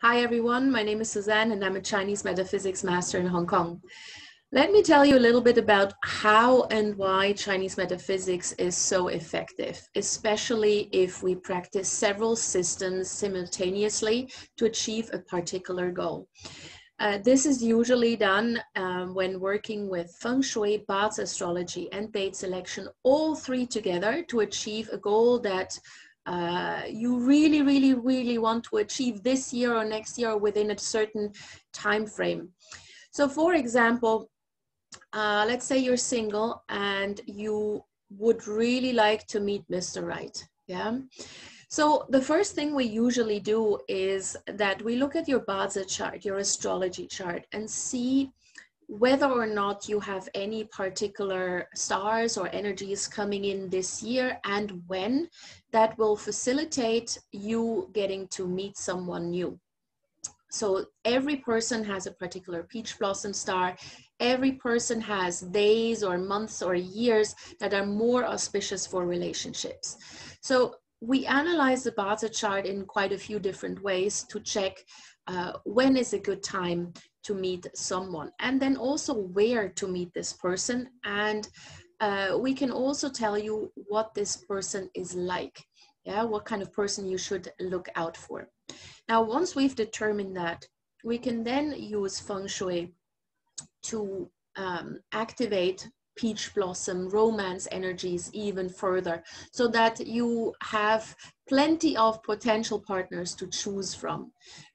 Hi everyone, my name is Suzanne and I'm a Chinese Metaphysics master in Hong Kong. Let me tell you a little bit about how and why Chinese Metaphysics is so effective, especially if we practice several systems simultaneously to achieve a particular goal. This is usually done when working with Feng Shui, Bazi astrology, and date selection, all three together to achieve a goal that you really want to achieve this year or next year or within a certain time frame. So for example, let's say you're single and you would really like to meet Mr. Right. Yeah. So the first thing we usually do is that we look at your Bazi chart, your astrology chart, and see whether or not you have any particular stars or energies coming in this year and when that will facilitate you getting to meet someone new. So every person has a particular peach blossom star. Every person has days or months or years that are more auspicious for relationships. So we analyze the Bazi chart in quite a few different ways to check when is a good time to meet someone, and then also where to meet this person. And we can also tell you what this person is like. Yeah, what kind of person you should look out for. Now, once we've determined that, we can then use Feng Shui to activate peach blossom romance energies even further, so that you have plenty of potential partners to choose from,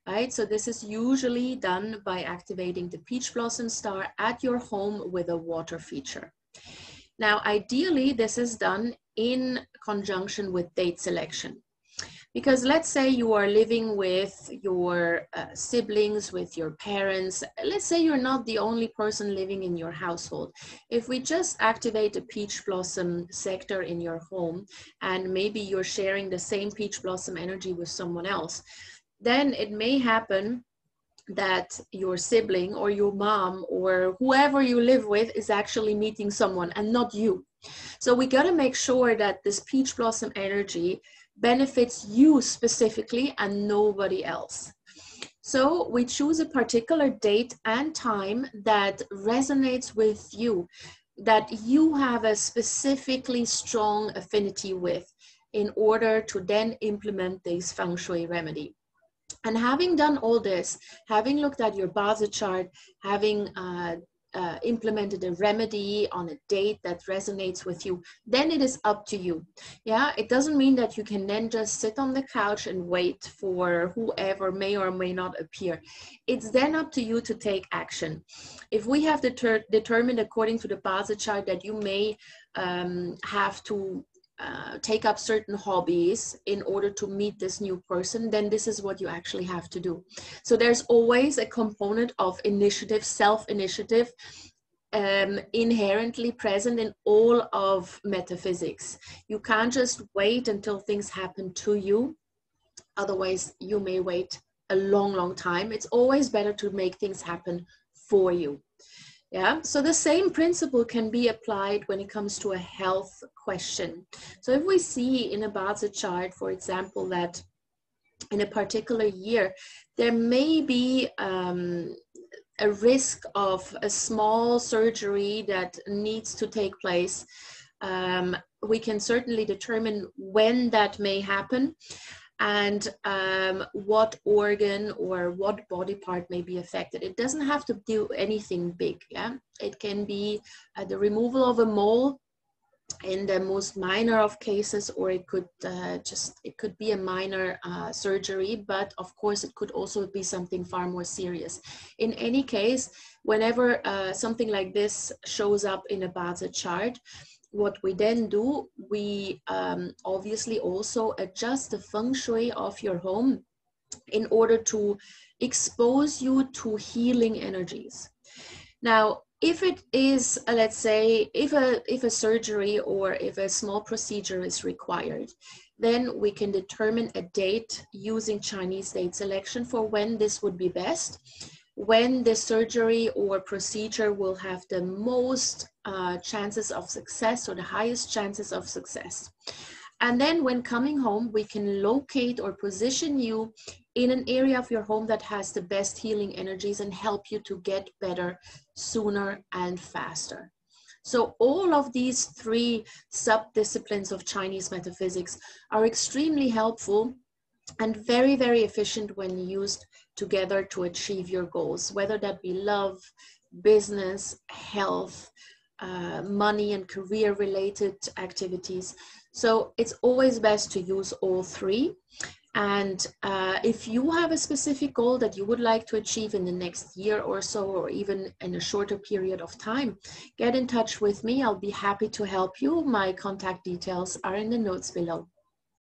right? So this is usually done by activating the peach blossom star at your home with a water feature. Now, ideally, this is done in conjunction with date selection. Because let's say you are living with your siblings, with your parents. Let's say you're not the only person living in your household. If we just activate a peach blossom sector in your home, and maybe you're sharing the same peach blossom energy with someone else, then it may happen that your sibling or your mom or whoever you live with is actually meeting someone and not you. So we got to make sure that this peach blossom energy benefits you specifically and nobody else. So we choose a particular date and time that resonates with you, that you have a specifically strong affinity with, in order to then implement this Feng Shui remedy. And having done all this, having looked at your Bazi chart, having implemented a remedy on a date that resonates with you, then it is up to you. Yeah, it doesn't mean that you can then just sit on the couch and wait for whoever may or may not appear. It's then up to you to take action. If we have determined according to the Bazi chart that you may have to take up certain hobbies in order to meet this new person, then this is what you actually have to do. So there's always a component of initiative, self-initiative, inherently present in all of metaphysics. You can't just wait until things happen to you. Otherwise, you may wait a long time. It's always better to make things happen for you. Yeah, so the same principle can be applied when it comes to a health question. So if we see in a Bazi chart, for example, that in a particular year, there may be a risk of a small surgery that needs to take place, we can certainly determine when that may happen, and what organ or what body part may be affected. It doesn't have to do anything big. Yeah, it can be the removal of a mole in the most minor of cases, or it could be a minor surgery, but of course it could also be something far more serious. In any case, whenever something like this shows up in a Bazi chart, what we then do, we obviously also adjust the Feng Shui of your home in order to expose you to healing energies. Now, if it is, let's say, if a surgery or if a small procedure is required, then we can determine a date using Chinese date selection for when this would be best, when the surgery or procedure will have the most chances of success, or the highest chances of success. And then when coming home, we can locate or position you in an area of your home that has the best healing energies and help you to get better sooner and faster. So all of these three sub-disciplines of Chinese metaphysics are extremely helpful and very, very efficient when used together to achieve your goals, whether that be love, business, health, money and career related activities. So it's always best to use all three. And if you have a specific goal that you would like to achieve in the next year or so, or even in a shorter period of time, get in touch with me. I'll be happy to help you. My contact details are in the notes below.